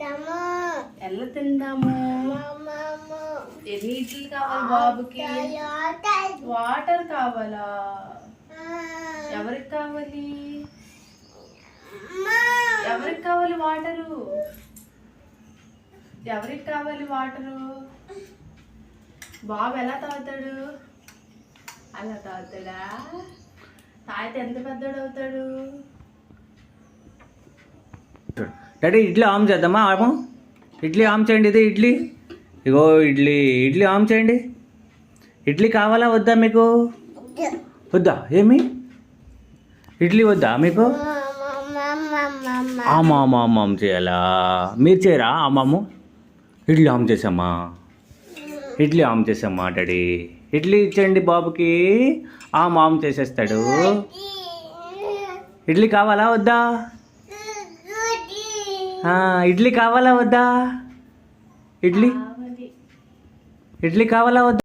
ఎలా తిందాము? ఎన్ని ఇడ్లీ కావాలి బాబుకి? వాటర్ కావాలా? ఎవరికి కావాలి? ఎవరికి కావాలి వాటరు? ఎవరికి కావాలి వాటరు? బాబు ఎలా తాగుతాడు? అలా తాగుతాడా? తాగితే ఎంత పెద్దోడు అవుతాడు? డాడీ ఇడ్లీ ఆమ్ చేద్దామా? ఆము ఇడ్లీ ఆమ్ చేయండి. ఇది ఇడ్లీ, ఇగో ఇడ్లీ ఆమ్ చేయండి. ఇడ్లీ కావాలా వద్దా మీకు? వద్దా? ఏమి ఇడ్లీ వద్దా మీకు? ఆమామ్ చేయాలా? మీరు చేయరా ఆమాము? ఇడ్లీ ఆమ్ చేసామా? ఇడ్లీ ఆమ్ చేసామా డాడీ? ఇడ్లీ ఇచ్చేయండి బాబుకి, ఆమ్ చేసేస్తాడు. ఇడ్లీ కావాలా వద్దా? ఇడ్లీ కావాలా వద్దా? ఇడ్లీ కావాలా వద్దా?